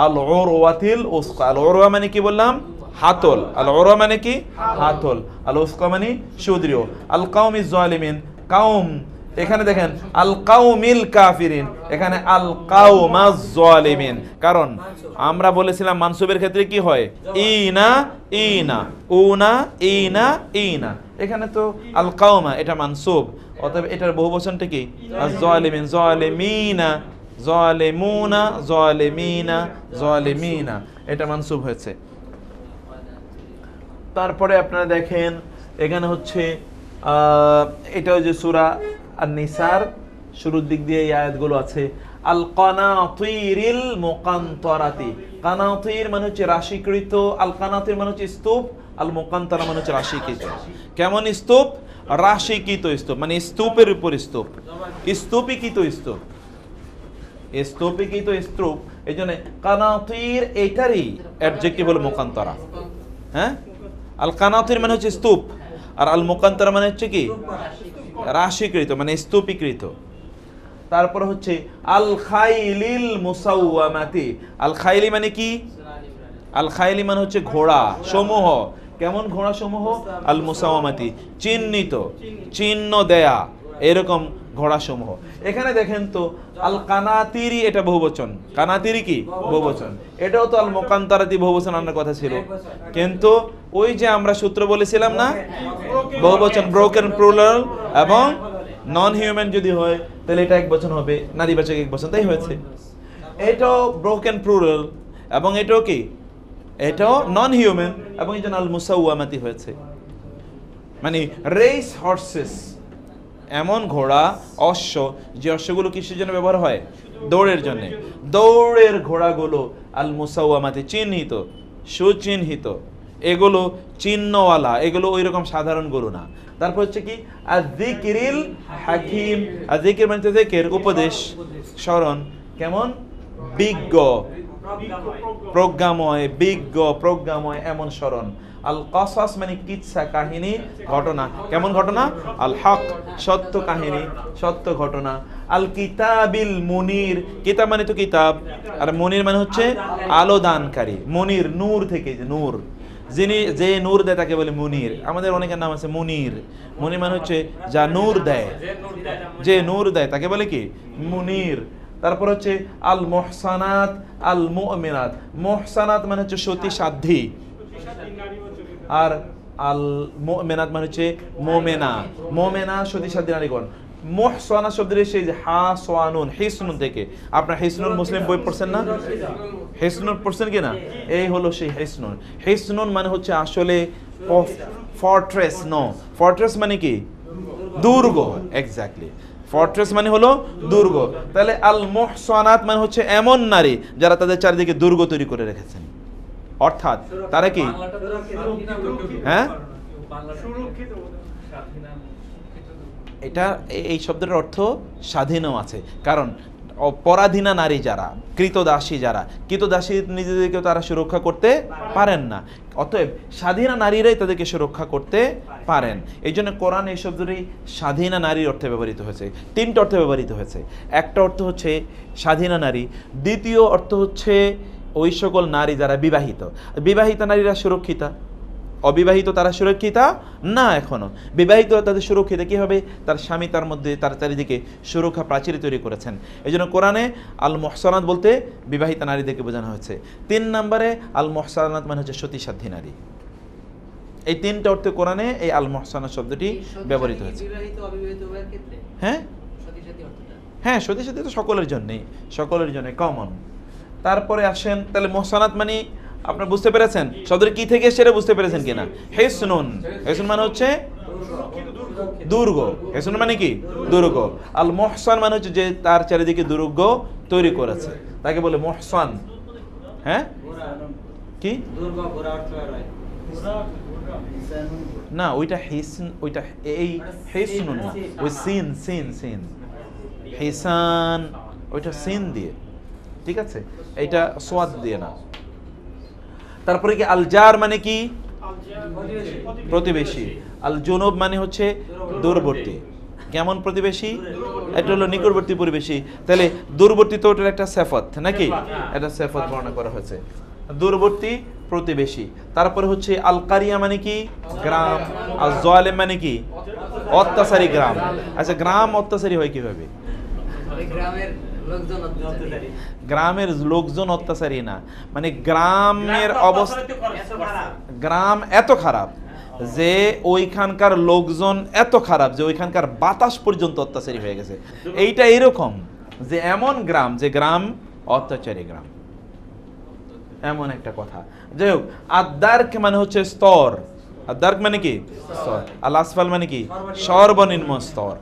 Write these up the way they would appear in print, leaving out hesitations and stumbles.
আল উরওয়াতিল উসকা। আল উরওয়া মানে কি বললাম? হাতল। আল উরওয়া মানে কি? হাতল। আল উসকা মানে সুদৃঢ়। আল কাউমিজ জালিমিন, কাউম, এখানে দেখেন আল কাউমিল কাফিরিন, এখানে আল কাউমাজ জালিমিন। কারণ আমরা বলেছিলাম মানসুবের ক্ষেত্রে কি হয়? ইনা ইনা, উনা ইনা ইনা। এখানে তো আল কাউমা, এটা মানসুব, অতএব এটার বহুবচনটা কি? আজ জালিমিন, জালিমিনা, জালিমুনা, জালিমিনা, জালিমিনা, এটা মানসুব হয়েছে। তারপরে আপনারা দেখেন এখানে হচ্ছে এটা যে সূরা আন-নিসার শুরুর দিক দিয়ে এই আয়াতগুলো আছে। আল কানাতিরিল মুকান্তরাতি, কানাতির মানে হচ্ছে রাশিকৃত, আল কানাতির মানে হচ্ছে স্তূপ, আল মুকান্তরা মানে হচ্ছে রাশিকৃত। কেমন স্তূপ? রাশিকৃত স্তূপ, মানে স্তূপের উপর স্তূপ, স্তূপীকৃত স্তূপ, স্তূপীকৃত স্তূপ। এই জন্য কানাতির এটারই অ্যাডজেক্টিভ হলো মুকান্তরা। হ্যাঁ, আল কানাতির মানে হচ্ছে স্তূপ, আর আল মুকান্তরা মানে হচ্ছে কি? রাশিকৃত, মানে স্তূপীকৃত। তারপর হচ্ছে আল খাইলিল মুসাওয়ামাতি, আল খাইলি মানে কি? আল খাইলি মানে হচ্ছে ঘোড়া সমূহ। কেমন ঘোড়া সমূহ? আল মুসাওয়ামাতি, চিহ্নিত, চিহ্ন দেয়া, এরকম ঘোড়া সমূহ। এখানে দেখেন তো আল কানাতিরি, এটা বহুবচন, কানাতিরি কি? বহুবচন। এটাও তো আল মুকান্তরাতি বহুবচন আনার কথা ছিল, কিন্তু ওই যে আমরা সূত্র বলেছিলাম না, বহুবচন ব্রোকেন প্লুরাল এবং নন হিউম্যান যদি হয় তাহলে এটা একবচন হবে, নারীবাচক একবচন, তাই হয়েছে। এটাও ব্রোকেন প্লুরাল এবং এটাও কি? এটাও নন হিউম্যান, এবং এই জন্য আল মুসাওয়ামাতি হয়েছে। মানে রেস হর্সেস, এমন ঘোড়া, অশ্ব, যে অশ্বগুলো কিসের জন্য ব্যবহার হয়? দৌড়ের জন্য। দৌড়ের ঘোড়াগুলো আল মুসাওয়ামাতি, চিহ্নিত, সুচিহ্নিত, এগুলো চিহ্নওয়ালা, এগুলো ওই রকম সাধারণ গরু না। তারপর হচ্ছে কি? আযিকিরিল হাকিম, আযিকির মানে যিকির, উপদেশ, স্মরণ। কেমন? বিজ্ঞ, প্রজ্ঞাময়, বিজ্ঞ, প্রজ্ঞাময়, এমন স্মরণ। আল কাসাস মানে কিচ্ছা, কাহিনী, ঘটনা। কেমন ঘটনা? আল হক, সত্য কাহিনী, সত্য ঘটনা। আল কিতাবিল মুনির, কিতাব মানে তো কিতাব, আর মুনির মানে হচ্ছে আলো দানকারী। মুনির নূর থেকে, যে নূর, যিনি যে নূর দেয় তাকে বলে মুনির। আমাদের অনেকের নাম আছে মুনির। মুনির মানে হচ্ছে যা নূর দেয়, যে নূর দেয় তাকে বলে কি? মুনির। তারপর হচ্ছে আল মুহসানাত, আল মুমিনাত, মুহসানাত মানে হচ্ছে সতী সাধ্যী, আর আল মুমিনাত মানে হচ্ছে মোমেনা, মোমেনা সতী সাধ্যী নারীগণ। মুহসানা শব্দের সেই যে হাসানুন, হিসনুন থেকে, আপনার হিসনুল মুসলিম বই পড়ছেন না? হিসনুন পড়ছেন কি না? এই হলো সেই হিসনুন। হিসনুন মানে হচ্ছে আসলে ফর্ট্রেস। নো, ফর্ট্রেস মানে কি? দুর্গ। এক্স্যাক্টলি, ফর্ট্রেস মানে হলো দুর্গ। তাহলে আল মুহসানাত মানে হচ্ছে এমন নারী যারা তাদের চারিদিকে দুর্গ তৈরি করে রেখেছেন, অর্থাৎ তারা কি? হ্যাঁ, এটা এই শব্দের অর্থ স্বাধীনও আছে, কারণ পরাধীনা নারী যারা, কৃতদাসী যারা, কৃতদাসী নিজেদেরকে তারা সুরক্ষা করতে পারেন না, অতএব স্বাধীনা নারীরাই তাদেরকে সুরক্ষা করতে পারেন। এই জন্য কোরআন এই শব্দটি স্বাধীনা নারীর অর্থে ব্যবহৃত হয়েছে, তিনটা অর্থে ব্যবহৃত হয়েছে। একটা অর্থ হচ্ছে স্বাধীনা নারী, দ্বিতীয় অর্থ হচ্ছে ওই সকল নারী যারা বিবাহিত, বিবাহিতা নারীরা সুরক্ষিতা, অবিবাহিত তারা সুরক্ষিতা না। এখনো বিবাহিত তাদের সুরক্ষিত কি হবে? তার স্বামী তার মধ্যে, তার চারিদিকে সুরক্ষা প্রাচীর তৈরি করেছেন। এই জন্য কোরআনে আল মুহসানাত বলতে বিবাহিতা নারীদেরকে বোঝানো হয়েছে। 3 নম্বরে আল মুহসানাত মানে হচ্ছে সতী সাধ্যী নারী। এই তিনটা অর্থে কোরআনে এই আল মুহসানাত শব্দটি ব্যবহৃত হয়েছে। হ্যাঁ হ্যাঁ, সতী সাধ্যী তো সকলের জন্যই, সকলের জন্য কমন। তারপরে আসেন, তাহলে মুহসানাত মানে আপনারা বুঝতে পেরেছেন শব্দের কি থেকে সেটা বুঝতে পেরেছেন কিনা? হিসনুন, হিসনুন মানে হচ্ছে দুর্গ, হিসনুন মানে কি? দুর্গ। আল মুহসান মানে হচ্ছে যে তার চারিদিকে দুর্গ তৈরি করেছে, তাকে বলে মুহসান। হ্যাঁ, কি? না, ওইটা হিসন, ওইটা এই হিসনুন না, ওই সিন, সিন, সিন, হিসান, ওইটা সিন দিয়ে, ঠিক আছে? এইটা সোয়াদ দিয়ে না। তারপরে কি? আল জার মানে কি? প্রতিবেশী। আল জুনুব মানে হচ্ছে দূরবর্তী। কেমন প্রতিবেশী? এটা হলো নিকটবর্তী প্রতিবেশী। তাহলে দূরবর্তী তো ওটার একটা সিফাত নাকি, এটা সিফাত বর্ণনা করা হয়েছে, দূরবর্তী প্রতিবেশী। তারপরে হচ্ছে আল কারিয়া মানে কি, গ্রাম। আর জালিম মানে কি, অত্যাচারী গ্রাম। আচ্ছা, গ্রাম অত্যাচারী হয় কিভাবে? গ্রামের লোকজন অত্যাচারী না, মানে গ্রামের অবস্থা, গ্রাম এত খারাপ যে ওইখানকার লোকজন এত খারাপ যে ওইখানকার বাতাস পর্যন্ত অত্যাচারী হয়ে গেছে। এইটা এরকম যে এমন গ্রাম, যে গ্রাম অত্যাচারী গ্রাম, এমন একটা কথা। যাই হোক, আদ-দারক মানে হচ্ছে স্তর, আদ-দারক মানে কি স্তর, আল আসফাল মানে কি সর্বনিম্ন স্তর।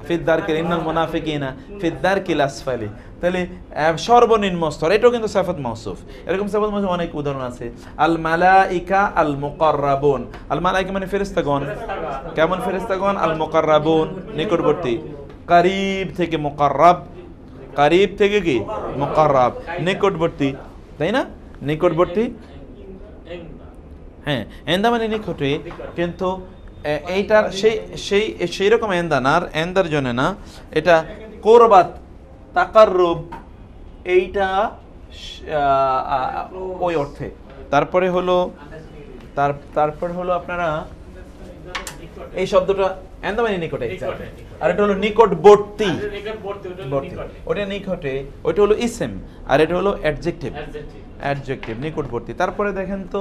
ফিদ দারকিল ইন্নাল মুনাফিকিনা ফিদ দারকিল আসফালি, তাহলে সর্বনিম্ন স্তর, এটাও কিন্তু সিফাত মাউসুফ। এরকম সিফাত মাউসুফ অনেক উদাহরণ আছে। আল মালাইকা আল মুকাররাবুন, আল মালাইকা মানে ফেরেশতাগণ, কেমন ফেরেশতাগণ? আল মুকাররাবুন নিকটবর্তী, করিব থেকে মুকাররাব, করিব থেকে কি মুকাররাব, নিকটবর্তী, তাই না? নিকটবর্তী, হ্যাঁ, এন্দা মানে নিকটে, কিন্তু এইটার সেই রকম এন্দা না, এন্দার জন্য না, এটা কোরবাত তাকাররুব, এইটা ওই অর্থে। তারপরে হলো আপনারা এই শব্দটা এন্দা মানে নিকটে, আর এটা হলো নিকটবর্তী, ওটা নিকটে, ওটা হলো ইসম, আর এটা হলো অ্যাডজেক্টিভ, নিকটবর্তী। তারপরে দেখেন তো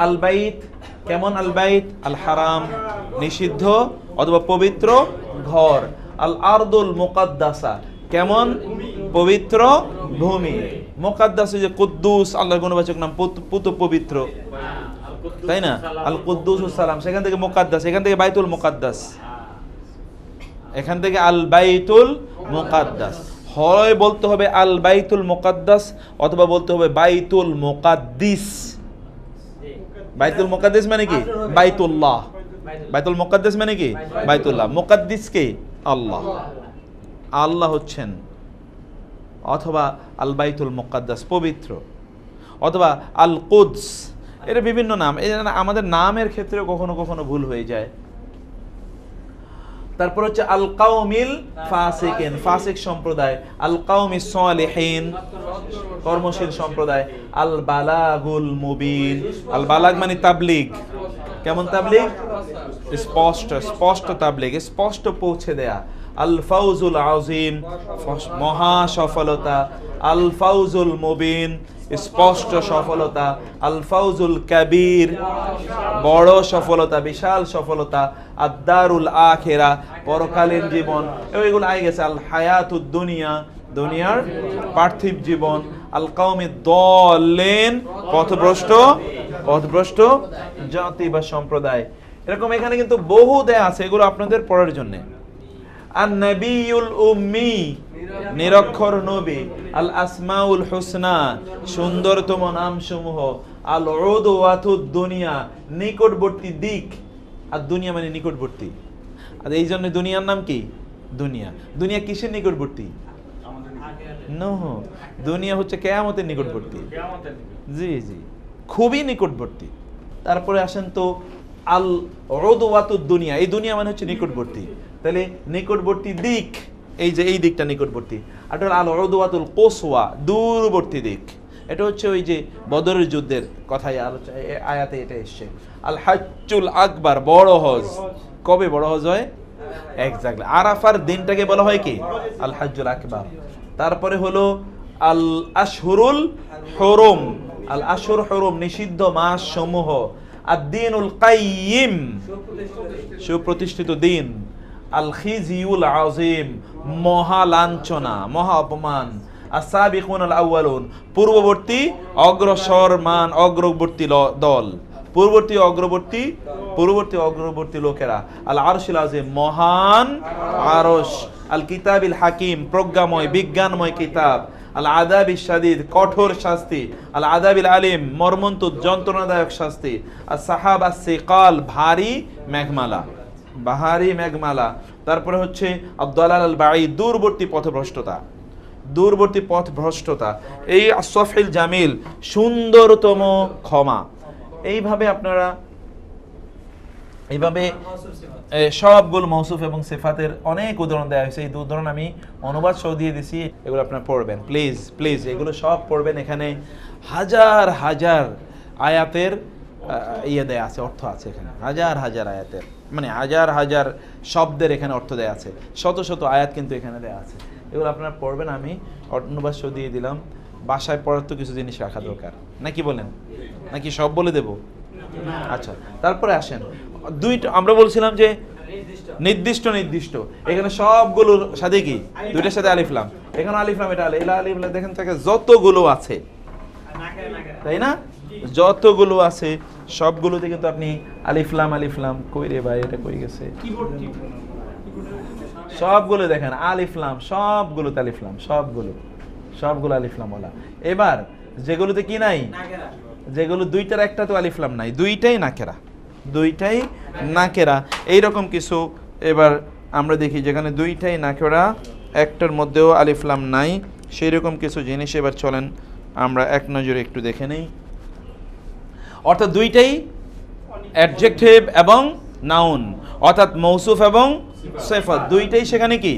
আল বাইত, কেমন? আল বাইত আল হারাম, নিষিদ্ধ অথবা পবিত্র ঘর। আল আরদুল মুকাদ্দাসা, কেমন? পবিত্র ভূমি। মুকাদ্দাস যে কুদ্দুস, আল্লাহর গুণবাচক নাম, পবিত্র, তাই না? আল কুদ্দুস সালাম, সেখান থেকে মুকাদ্দাস, এখান থেকে বাইতুল মুকাদ্দাস, এখান থেকে আল বাইতুল মুকাদ্দাস। হয় বলতে হবে আল বাইতুল মুকাদ্দাস, অথবা বলতে হবে বাইতুল মুকাদ্দিস। বাইতুল মুকাদ্দিস মানে কি? বাইতুল্লাহ। বাইতুল মুকাদ্দিস মানে কি? বাইতুল্লাহ। মুকাদ্দিস কে? আল্লাহ, আল্লাহ হচ্ছেন। অথবা আল বাইতুল মুকাদ্দাস পবিত্র, অথবা আল কুদস, এটা বিভিন্ন নাম। এই আমাদের নামের ক্ষেত্রে কখনো কখনো ভুল হয়ে যায়। তারপর হচ্ছে আল কাউমিল ফাসিকিন, ফাসিক সম্প্রদায়। আল কাউমিস সালিহিন, কর্মশীল সম্প্রদায়। আল বালাগুল মুবিন, আল বালাগ মানে তাবলীগ, কেমন তাবলীগ? স্পষ্ট তাবলীগ, স্পষ্ট পৌঁছে দেয়া। আল ফাউজুল আযীম, মহা সফলতা। আল ফাউজুল মুবিন, স্পষ্ট সফলতা। আল ফাউজুল কাবীর, বড় সফলতা, বিশাল সফলতা। আদ-দারুল আখিরা, পরকালীন জীবন। এগুলো আই গেছে। আল হায়াতুদ দুনিয়া, দুনিয়ার পার্থিব জীবন। আল কওমিদ দাল্লিন, পথভ্রষ্ট জাতি বা সম্প্রদায়। এরকম এখানে কিন্তু বহু দেয়া আছে, এগুলো আপনাদের পড়ার জন্য। আন-নবিয়ুল উম্মি, নিরক্ষর নবী। আল আসমাউল হুসনা, সুন্দরতম নামসমূহ। আল উদওয়াতুদ দুনিয়া, নিকটবর্তী দিক। আর দুনিয়া মানে নিকটবর্তী, আর এই জন্য দুনিয়ার নাম কি? দুনিয়া। দুনিয়া কিসের নিকটবর্তী? দুনিয়া হচ্ছে কিয়ামতের নিকটবর্তী। জি, খুবই নিকটবর্তী। তারপরে আসেন তো আল উদওয়াতুদ দুনিয়া, এই দুনিয়া মানে হচ্ছে নিকটবর্তী। তাহলে নিকটবর্তী দিক, এই যে এই দিকটা নিকটবর্তী। আর আল উদওয়াতুল কুসওয়া, দূরবর্তী দিক। এটা হচ্ছে ওই যে বদরের যুদ্ধের কথায় আলোচনা, আয়াতে এটা এসছে। আল হাজ্জুল আকবার, বড় হজ। কবে বড় হজ হয়? এক্স্যাক্টলি আরাফার দিনটাকে বলা হয় কি? আল হাজ্জুল আকবার। তারপরে হলো আল আশহুরুল হুরুম, আল আশহুর হুরুম, নিষিদ্ধ মাস সমূহ। আদ-দীনুল কাইয়িম, সুপ্রতিষ্ঠিত দিন। আল খিজিউল আযীম, মহা লাঞ্ছনা, মহা অপমান। আস-সাবিকুনাল আউয়ালুন, পূর্ববর্তী অগ্রসরমান, অগ্রবর্তী দল, পূর্ববর্তী অগ্রবর্তী লোকেরা। আল আরশুল আযীম, মহান আরশ। আল কিতাবিল হাকিম, প্রজ্ঞাময় বিজ্ঞানময় কিতাব। আল আযাবিশ শাদীদ, কঠোর শাস্তি। আল আযাবিল আলিম, মর্মন্তুদ যন্ত্রণাদায়ক শাস্তি। আস সাহাবাস সিকাল, ভারী মেঘমালা। তারপরে হচ্ছে আদ-দালাল আল বাঈদ, দূরবর্তী পথভ্রষ্টতা। এই আস-সাফহিল জামিল, সুন্দরতম ক্ষমা। এইভাবে আপনারা এইভাবে সবগুলো মৌসুফ এবং সিফাতের অনেক উদাহরণ দেওয়া হয়েছে। এই উদাহরণ আমি অনুবাদ সহ দিয়ে দিছি, এগুলো আপনারা পড়বেন প্লিজ প্লিজ, এগুলো সব পড়বেন। এখানে হাজার হাজার আয়াতের ইয়ে দেয়া আছে, অর্থ আছে এখানে, হাজার হাজার আয়াতের, মানে হাজার হাজার শব্দের এখানে অর্থ দেয়া আছে, শত শত আয়াত কিন্তু এখানে দেয়া আছে। এগুলো আপনারা পড়বেন, আমি অনুবাদ সহ দিয়ে দিলাম। বাসায় পড়ার তো কিছু জিনিস রাখা দরকার, নাকি বলেন? নাকি সব বলে দেব? আচ্ছা, তারপরে আসেন দুইটা, আমরা বলছিলাম যে নির্দিষ্ট নির্দিষ্ট, এখানে সবগুলোর সাথে কি দুইটার সাথে আলিফ লাম, এখানে আলিফ লাম, এটা আলিফ লাম, দেখেন থেকে যতগুলো আছে, তাই না? যতগুলো আছে সবগুলোতে কিন্তু আপনি আলিফ লাম, কই রে ভাই, এটা কই গেছে? সবগুলো দেখেন আলিফ লাম, সবগুলোতে আলিফ লাম, সবগুলো আলিফ লাম ওলা। এবার যেগুলোতে কি নাই, যেগুলো দুইটার একটা তো আলিফ লাম নাই, দুইটাই নাকেরা, এইরকম কিছু। এবার আমরা দেখি যেখানে দুইটাই নাকেরা, একটার মধ্যেও আলিফ লাম নাই, সেই রকম কিছু জিনিস এবার চলেন আমরা এক নজরে একটু দেখে নেই। অর্থাৎ দুইটাই অ্যাডজেক্টিভ এবং নাউন, অর্থাৎ মৌসুফ এবং সিফাত দুইটাই সেখানে কি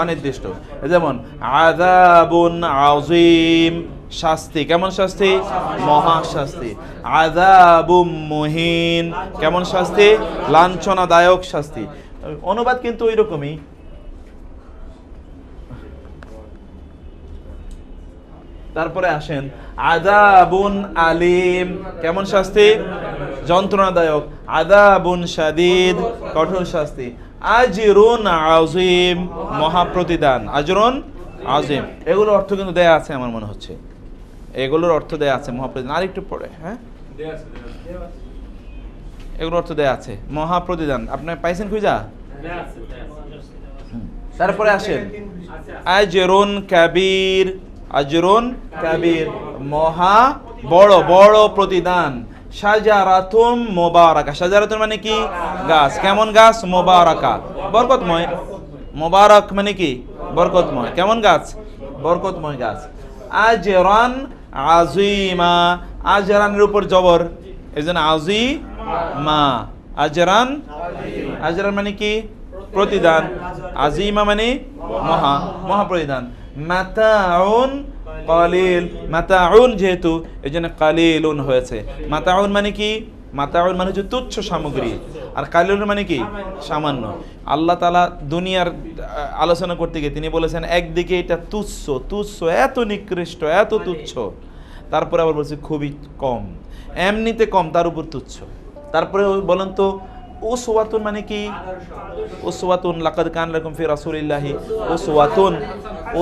অনির্দিষ্ট। যেমন আযাবুন আযীম, শাস্তি, কেমন শাস্তি? মহা শাস্তি। আযাবুম মুহিন, কেমন শাস্তি? লাঞ্ছনাদায়ক শাস্তি। অনুবাদ কিন্তু ওই রকমই। তারপরে আসেন আযাবুন আলিম, কেমন শাস্তি? যন্ত্রণাদায়ক। আযাবুন শাদীদ, কঠোর শাস্তি। আজরুন আযীম, মহা প্রতিদান। আজরুন আযীম, এগুলোর অর্থ কিন্তু দেয়া আছে আমার মনে হচ্ছে, এগুলোর অর্থ দেয়া আছে মহা প্রতিদান। আরেকটু পড়ে, হ্যাঁ এগুলোর অর্থ দেয়া আছে মহা প্রতিদান, আপনি পাইছেন খুঁজা? তারপরে আসেন আজরুন কাবীর, আজরুন কাবীর, মহা বড় বড় প্রতিদান। শাজারাতুম মুবারাকা, শাজারাতুন মানে কি? গাছ, কেমন গাছ? মুবারাকা, বরকতময়। মুবারক মানে কি? বরকতময়। কেমন গাছ? বরকতময় গাছ। আজরান আযীমা, আজরানের উপর জবর, এজন্য আযীমা, আজরান, আজরান মানে কি? প্রতিদান। আযীমা মানে মহা, মহা প্রতিদান। মাতাউন কালিল, মাতাউন যেহেতু এজন্য কালিলুন হয়েছে। মাতাউন মানে কি? মাতাউন মানে হচ্ছে তুচ্ছ সামগ্রী, আর কালিলুন মানে কি? সামান্য। আল্লাহ তাআলা দুনিয়ার আলোচনা করতে গিয়ে তিনি বলেছেন একদিকে এটা তুচ্ছ, তুচ্ছ, এত নিকৃষ্ট, এত তুচ্ছ, তারপরে আবার বলছে খুবই কম, এমনিতে কম, তার উপর তুচ্ছ। তারপরে বলেন তো উসওয়াতুন মানে কি? উসওয়াতুন, লাকাদ কানা লাকুম ফি রাসূলিল্লাহি উসওয়াতুন,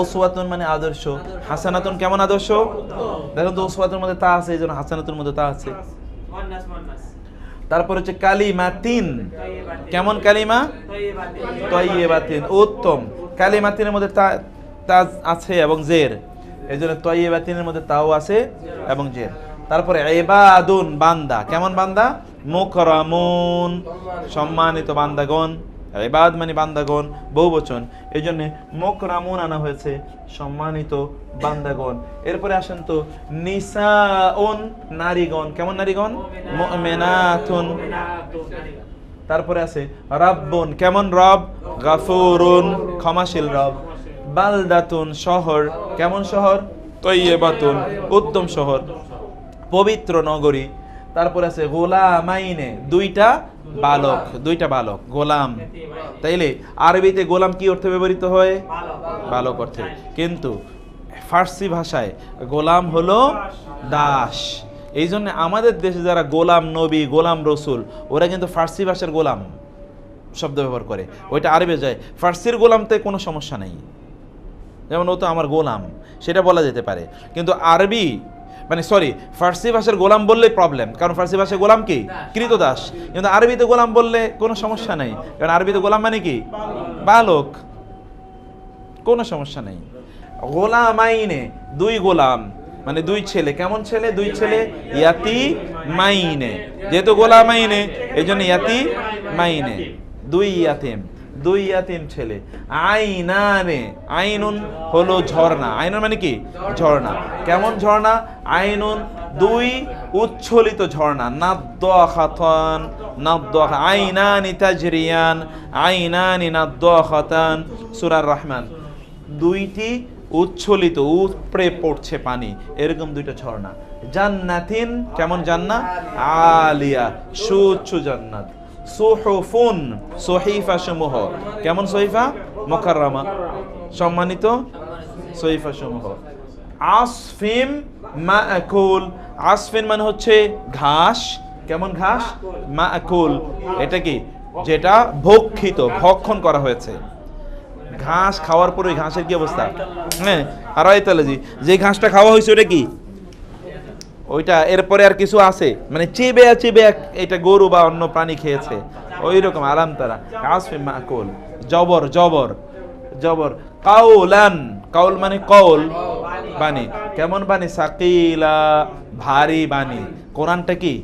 উসওয়াতুন মানে আদর্শ। হাসানাতুন কেমন আদর্শ? দেখুন তো উসওয়াতুর মধ্যে তা আছে, এইজন্য হাসানাতুর মধ্যে তা আছে। তারপর হচ্ছে কালিমাতিন, কেমন কালিমা? তাইয়্যিবাতিন, উত্তম। কালিমাতিনের মধ্যে তা আছে এবং জের, এইজন্য তাইয়্যিবাতিনের মধ্যে তাও আছে এবং জের। তারপরে ইবাদুন, বান্দা, কেমন বান্দা? মুকরামুন, সম্মানিত বান্দাগণ। ইবাদ মানে বান্দাগণ, বহুবচন, এই জন্য মুকরামুন আনা হয়েছে, সম্মানিত বান্দাগণ। এরপরে আসেন তো নিসাউন, নারীগণ, কেমন নারীগণ? মুমিনাতুন। তারপরে আছে রাব্বুন, কেমন রব? গাফুরুন, ক্ষমাশীল রব। বালদাতুন, শহর, কেমন শহর? তাইয়্যিবাতুন, উত্তম শহর, পবিত্র নগরী। তারপরে আছে গোলামাইনে, দুইটা বালক, দুইটা বালক, গোলাম। তাইলে আরবিতে গোলাম কি অর্থে ব্যবহৃত হয়? বালক অর্থে। কিন্তু ফার্সি ভাষায় গোলাম হলো দাস। এই জন্য আমাদের দেশে যারা গোলাম নবী, গোলাম রসুল, ওরা কিন্তু ফার্সি ভাষার গোলাম শব্দ ব্যবহার করে, ওইটা আরবে যায়। ফার্সির গোলামতে কোনো সমস্যা নেই, যেমন ও তো আমার গোলাম, সেটা বলা যেতে পারে। কিন্তু আরবি মানে সরি ফার্সি ভাষার গোলাম বললে প্রবলেম, কারণ ফার্সি ভাষায় গোলাম কি? কৃতদাস। কিন্তু আরবিতে গোলাম বললে কোনো সমস্যা নেই, কারণ আরবিতে গোলাম মানে কি? বালক, কোনো সমস্যা নেই। গোলামাইনে, দুই গোলাম মানে দুই ছেলে, কেমন ছেলে? দুই ছেলে, ইয়াতি মাইনে, যেহেতু গোলামাইনে এই জন্য ইয়াতি মাইনে, দুই ইয়াতিম। দুই ইয়াতিম ছেলে। আইনানে, আইনুন হলো ঝর্ণা। আইনুন মানে কি? ঝর্ণা। কেমন ঝর্ণা? আইনুন দুই উচ্ছলিত ঝর্ণা। নাদ্দাখাতান, নাদ্দাখা, আইনানি তাজরিয়ান, আইনানি নাদ্দাখাতান। সূরা রহমান। দুইটি উচ্ছলিত, উপড়ে পড়ছে পানি, এরকম দুইটা ঝর্ণা। জান্নাতিন, কেমন জান্নাত? আলিয়া, সুউচ্চ জান্নাত। সুহুফুন, সহিফা সমূহ, কেমন সহিফা? মুকাররামা, সম্মানিত সহিফা সমূহ। আসফিম মাআকুল, আসফিন মানে হচ্ছে ঘাস, কেমন ঘাস? মাআকুল, এটা কি? যেটা ভক্ষিত, ভক্ষণ করা হয়েছে। ঘাস খাওয়ার পরে ওই ঘাসের কি অবস্থা? হ্যাঁ, আর আয়তালাজি যে ঘাসটা খাওয়া হয়েছে ওটা কি? ওইটা এরপরে আর কিছু আছে, মানে চিবে চিবে এটা গরু বা অন্য প্রাণী খেয়েছে, ওই রকম আরাম তারা। আসফিম মাকুল, জবর জবর জবর। কাউলান, কাউল মানে কৌল, বাণী, কেমন বাণী? সাকিলা, ভারী বাণী। কোরআনটা কি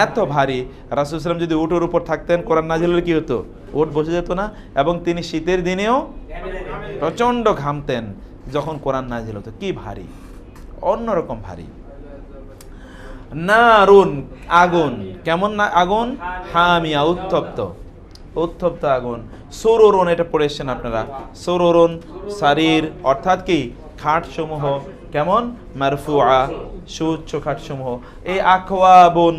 এত ভারী, রাসূল সাল্লাল্লাহু আলাইহি ওয়াসাল্লাম যদি উটের উপর থাকতেন, কোরআন নাযিল হলে কি হতো? উট বসে যেত না, এবং তিনি শীতের দিনেও প্রচন্ড ঘামতেন যখন কোরআন নাযিল হতো। কি ভারী, অন্যরকম ভারী। নারুন, আগুন, কেমন না আগুন? হামিয়া, উত্তপ্ত, উত্তপ্ত আগুন। সুরুরুন, এটা পড়েছেন আপনারা। সুরুরুন সারির, অর্থাৎ কি? খাট সমূহ, কেমন? মারফুআ, সুউচ্চ খাট সমূহ। এই আকওয়াবুন,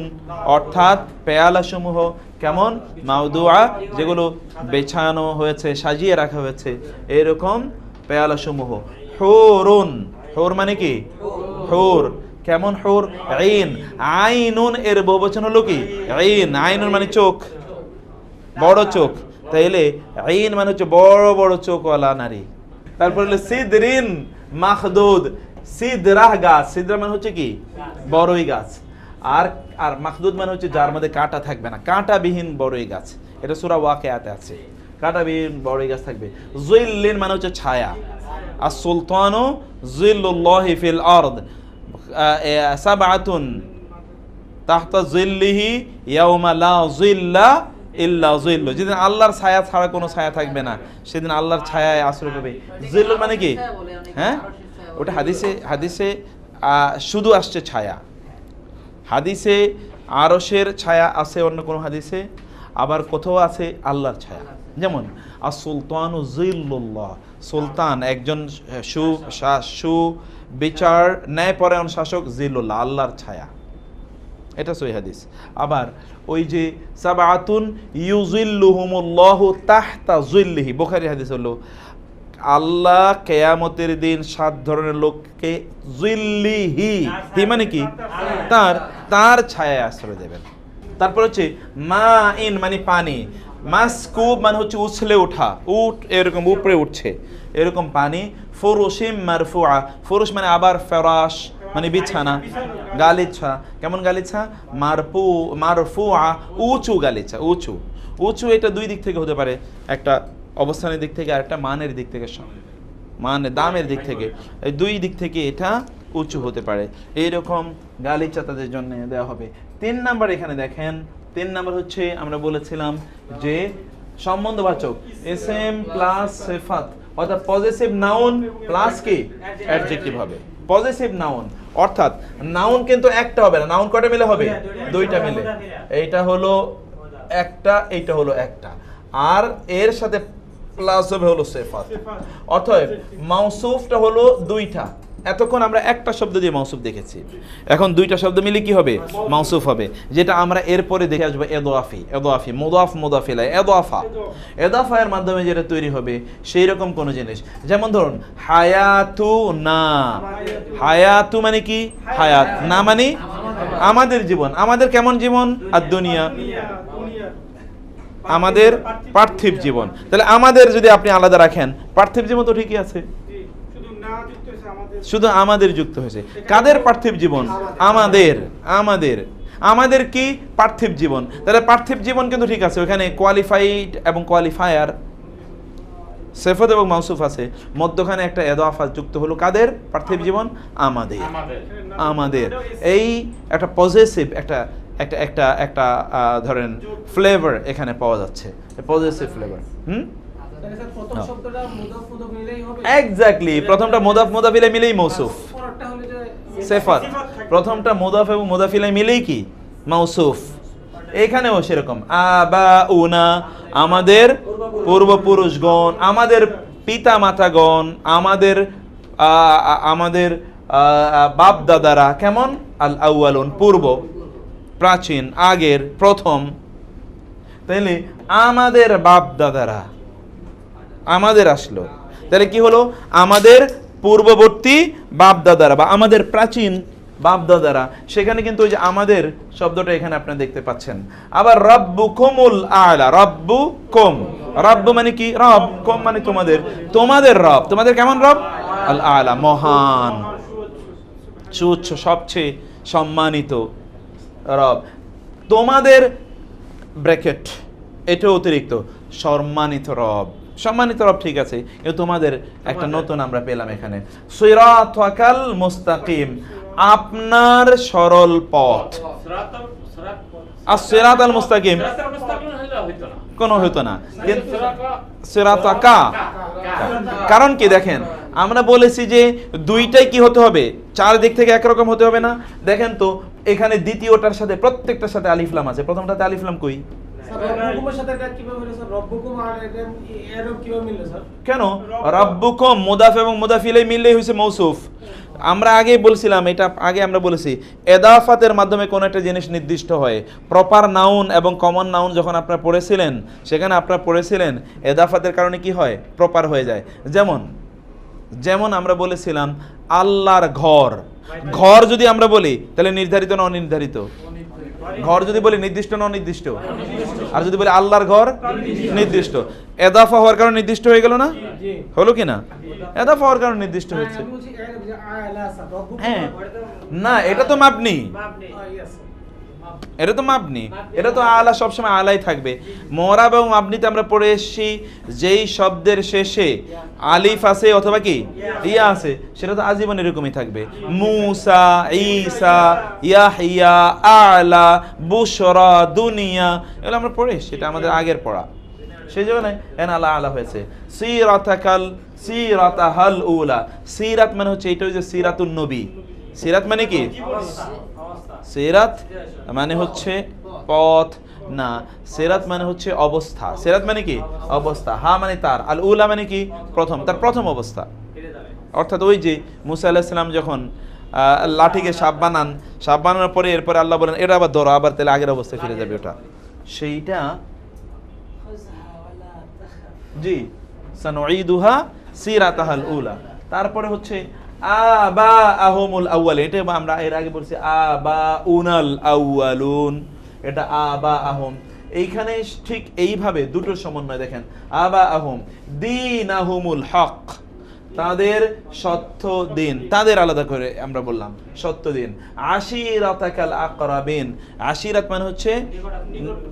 অর্থাৎ পেয়ালা সমূহ, কেমন? মাউদুআ, যেগুলো বেছানো হয়েছে, সাজিয়ে রাখা হয়েছে, এরকম পেয়ালা সমূহ। হুরুন, হুর মানে কি? হুর, কেমন হুর? আইন, আইনুন এর বহুবচন হলো কি? আইন, আইনুন মানে চোখ, বড় চোখ, তাইলে আইন মানে হচ্ছে বড় বড় চোখওয়ালা নারী। তারপর হলো সিদরিন মাখদুদ, সিদরাহ গাছ, সিদরা মানে হচ্ছে কি? বড়ই গাছ। আর আর মাখদুদ মানে হচ্ছে যার মধ্যে কাঁটা থাকবে না, কাঁটাবিহীন বড়ই গাছ। এটা সূরা ওয়াকিয়াতে আছে, কাঁটাবিহীন বড়ই গাছ থাকবে। যিল্লিন মানে হচ্ছে ছায়া। আর সুলতানু জিল্লুল্লাহি ফিল আরদ, সাবআতুন তাহতা জিল্লিহি ইয়াউমা লা জিল্লা ইল্লা জিল্লু, যেদিন আল্লাহর ছায়া ছাড়া কোনো ছায়া থাকবে না, সেদিন আল্লাহর ছায়ায় আশ্রয় পাবে। জিল্লু মানে কি? হ্যাঁ, ওটা হাদিসে, হাদিসে শুধু আসছে ছায়া। হাদিসে আরশের ছায়া আছে অন্য কোনো হাদিসে, আবার কোথাও আছে আল্লাহর ছায়া। যেমন আর-সুলতানু জিল্লুল্লাহ, সুলতান একজন বিচার ন্যায়পরায়ণ শাসক, জিল্লুল্লাহ আল্লাহর ছায়া, এটা সহিহ হাদিস। আবার ওই যে সাবআতুন ইউজিল্লুহুমুল্লাহু তাহতা জিল্লিহি, বুখারী হাদিস হলো আল্লাহ কিয়ামতের দিন 7 ধরনের লোককে জিল্লিহি, হি মানে কি? তার ছায়ায় আশ্রয় দেবেন। তারপর হচ্ছে মাইন মানে পানি, মাসকুব মানে হচ্ছে উছলে ওঠা, উট এরকম উপরে উঠছে এরকম পানি। ফুরুশিম মারফুআ, ফুরুশ মানে আবার ফেরাশ মানে বিছানা, গালিচা, কেমন গালিচা? মারফুআ, উঁচু গালিচা, উঁচু। উঁচু এটা দুই দিক থেকে হতে পারে, একটা অবস্থানের দিক থেকে আর একটা মানের দিক থেকে, মানে দামের দিক থেকে, এই দুই দিক থেকে এটা উঁচু হতে পারে। এইরকম গালিচা তাদের জন্য দেওয়া হবে। 3 নাম্বার এখানে দেখেন, 3 নাম্বার হচ্ছে আমরা বলেছিলাম যে সম্বন্ধবাচক ইসম প্লাস সিফাত, অর্থাৎ পজিটিভ নাউন প্লাস কি অ্যাডজেক্টিভ হবে। পজিটিভ নাউন অর্থাৎ নাউন কিন্তু একটা হবে না, নাউন কয়টা মিলে হবে? 2টা মিলে। এইটা হলো একটা, এইটা হলো একটা, আর এর সাথে প্লাস হবে হলো সিফাত। অতএব মাউসুফটা হলো 2টা। এতক্ষণ আমরা একটা শব্দ দিয়ে মাউসুফ দেখেছি, এখন 2টা শব্দ মিলে কি হবে? মাউসুফ হবে, যেটা আমরা এরপরে দেখে আসবো এদাফি। এদাফি মুদাফ মুদাফ ইলাইহি, এদাফা, এদাফার মাধ্যমে যেটা তৈরি হবে সেই রকম কোন জিনিস। যেমন ধরুন হায়াতু না, হায়াতু মানে কি? হায়াত, না মানে আমাদের জীবন। আমাদের কেমন জীবন? আর দুনিয়া, আমাদের পার্থিব জীবন। তাহলে আমাদের যদি আপনি আলাদা রাখেন, পার্থিব জীবন তো ঠিকই আছে, শুধু আমাদের যুক্ত হয়েছে। কাদের পার্থিব জীবন? আমাদের। আমাদের আমাদের কি? পার্থিব জীবন। তাহলে পার্থিব জীবন কিন্তু ঠিক আছে, ওখানে কোয়ালিফাইড এবং কোয়ালিফায়ার, সিফাত এবং মাউসুফ আছে, মধ্যখানে একটা এদাফা যুক্ত হলো। কাদের পার্থিব জীবন? আমাদের। আমাদের এই একটা পজিটিভ, একটা একটা একটা একটা ধরেন ফ্লেভার এখানে পাওয়া যাচ্ছে, পজিটিভ ফ্লেভার। প্রথম শব্দটা মুদাফ মুদাফ মিলেই হবে। এক্স্যাক্টলি, প্রথমটা মুদাফ মুদাফ ইলাইহি মিলেই মৌসুফ। পরেরটা হলো যে সিফাত, প্রথমটা মুদাফ এবং মুদাফ ইলাইহি মিলেই কি মৌসুফ। এখানেও সেরকম, আবাউনা আমাদের পূর্বপুরুষগণ, আমাদের পিতা মাতাগণ, আমাদের আমাদের বাপ দাদারা কেমন, আল আউয়ালুন পূর্ব, প্রাচীন, আগের, প্রথম। তাইলে আমাদের বাপ দাদারা আমাদের আসলো, তাহলে কি হলো, আমাদের পূর্ববর্তী বাপ দাদারা বা আমাদের প্রাচীন বাপ দাদারা। সেখানে কিন্তু ওই যে আমাদের শব্দটা এখানে আপনি দেখতে পাচ্ছেন। আবার রব্বুকুমুল আলা, রব্বুকুম, রব্বু মানে কি, রব, কুম মানে তোমাদের, তোমাদের রব, তোমাদের কেমন রব, আল আলা মহান, সুউচ্চ, সবচেয়ে সম্মানিত রব। তোমাদের ব্র্যাকেট এটা অতিরিক্ত, সম্মানিত রব, সম্মানিত রব ঠিক আছে, কিন্তু তোমাদের একটা নতুন আমরা পেলাম এখানে, সিরাতাকাল মুস্তাকিম, আপনার সরল পথ। সিরাতাল মুস্তাকিম কোনো হতো না, কিন্তু সিরাতাকা, কারণ কি দেখেন আমরা বলেছি যে দুইটাই কি হতে হবে, চারদিক থেকে একরকম হতে হবে না। দেখেন তো এখানে দ্বিতীয়টার সাথে প্রত্যেকটার সাথে আলিফ লাম আছে, প্রথমটাতে আলিফ লাম কই, রব্বুকুমের সাথে এটা কিভাবে হলো স্যার? রব্বুকুম আর এরব কিভাবে মিললো স্যার? কেন রব্বুকুম মুদাফ এবং মুদাফ ইলাইহি মিললেই হইছে মৌসুফ। আমরা আগেই বলছিলাম, এটা আগে আমরা বলেছি, এদাফাতের মাধ্যমে কোন একটা জিনিস নির্দিষ্ট হয়। প্রপার নাউন এবং কমন নাউন যখন আপনারা পড়েছিলেন, সেখানে আপনারা পড়েছিলেন এদাফাতের কারণে কি হয়, প্রপার হয়ে যায়। যেমন যেমন আমরা বলেছিলাম আল্লাহর ঘর, ঘর যদি আমরা বলি তাহলে নির্ধারিত না অনির্ধারিত, ঘর যদি বলি নির্দিষ্ট না অনির্দিষ্ট, আর যদি বলি আল্লাহর ঘর নির্দিষ্ট। এদাফা হওয়ার কারণে নির্দিষ্ট হয়ে গেল না, হলো কি না, এদাফা হওয়ার কারণে নির্দিষ্ট হচ্ছে। হ্যাঁ না, এটা তো মাবনি, এটা তো মাবনি, এটা তো আলা সবসময় আলাই থাকবে। মুরাব এবং মাবনিতে আমরা পড়ে এসেছি যেই শব্দের শেষে আলিফ আছে অথবা কি ইয়া আছে, সেটা তো আজীবন এরকমই থাকবে। মুসা, ঈসা, ইয়াহইয়া, আলা, বুশরা, দুনিয়া, এগুলো আমরা পড়ে এসেছি, এটা আমাদের আগের পড়া, সেই জন্য এন আলা আলা হয়েছে। সিরাতাকাল, সিরাতাহাল উলা, সিরাত মানে হচ্ছে এটা যে সিরাতুন নবী। সিরাত মানে কি, সিরাত মানে হচ্ছে পথ না, সিরাত মানে হচ্ছে অবস্থা। সিরাত মানে কি অবস্থা, হা মানে তার, আল উলা মানে কি প্রথম, তার প্রথম অবস্থা। অর্থাৎ ওই যে মুসা আলাইহিস সালাম যখন লাঠিকে সাপ বানান, সাপ বানানোর পরে এরপরে আল্লাহ বলেন এটা আবার ধরো, আবার তাহলে আগের অবস্থায় ফিরে যাবে, ওটা সেইটা জি সানুঈদুহা সিরাতাহাল উলা। তারপরে হচ্ছে আবা আহমুল আউয়াল, এটা আমরা এর আগে বলছি আবা উনাল আউয়ালুন, এটা আবা আহম। এইখানে ঠিক এইভাবে দুটো সমন্বয় দেখেন, আবা আহম দীনাহুমুল হক, তাদের সত্য দিন, তাদের আলাদা করে আমরা বললাম সত্য দিন। আশিরাতাকাল আকরাবিন, আশিরাত মানে হচ্ছে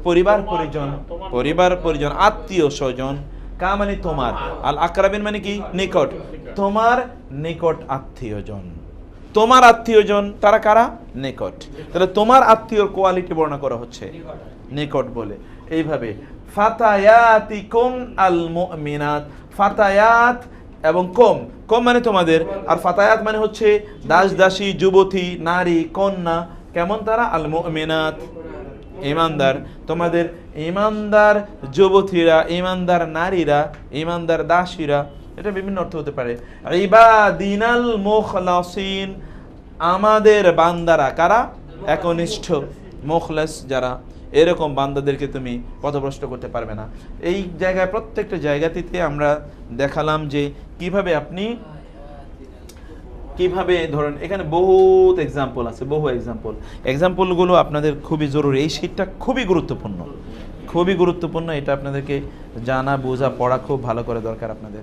পরিবার পরিজন, পরিবার পরিজন, আত্মীয় স্বজন। কা মানে তোমার, আল আকরাবিন মানে কি নিকট, তোমার নিকট আত্মীয়জন, তোমার আত্মীয়জন তারা কারা, নিকট। তাহলে তোমার আত্মীয়র কোয়ালিটি বর্ণনা করা হচ্ছে নিকট বলে। এইভাবে ফাতায়াতিকুম আল মুমিনাত, ফাতায়াত এবং কম, কম মানে তোমাদের, আর ফাতায়াত মানে হচ্ছে দাস দাসী, যুবতী, নারী, কন্যা, কেমন তারা, আল মুমিনাত ঈমানদার, তোমাদের ঈমানদার যুবতীরা, ঈমানদার নারীরা, ঈমানদার দাসীরা, এটা বিভিন্ন অর্থ হতে পারে। ইবাদিনাল মুখলাসিন, আমাদের বান্দারা কারা, একনিষ্ঠ, মুখলাস যারা, এরকম বান্দাদেরকে তুমি পথভ্রষ্ট করতে পারবে না। এই জায়গায় প্রত্যেকটা জায়গাটিতে আমরা দেখালাম যে কিভাবে আপনি কিভাবে ধরেন, এখানে বহুত এক্সাম্পল আছে, বহু এক্সাম্পলগুলো আপনাদের খুবই জরুরি। এই শীটটা খুবই গুরুত্বপূর্ণ, খুবই গুরুত্বপূর্ণ, এটা আপনাদেরকে জানা, বোঝা, পড়া খুব ভালো করে দরকার আপনাদের।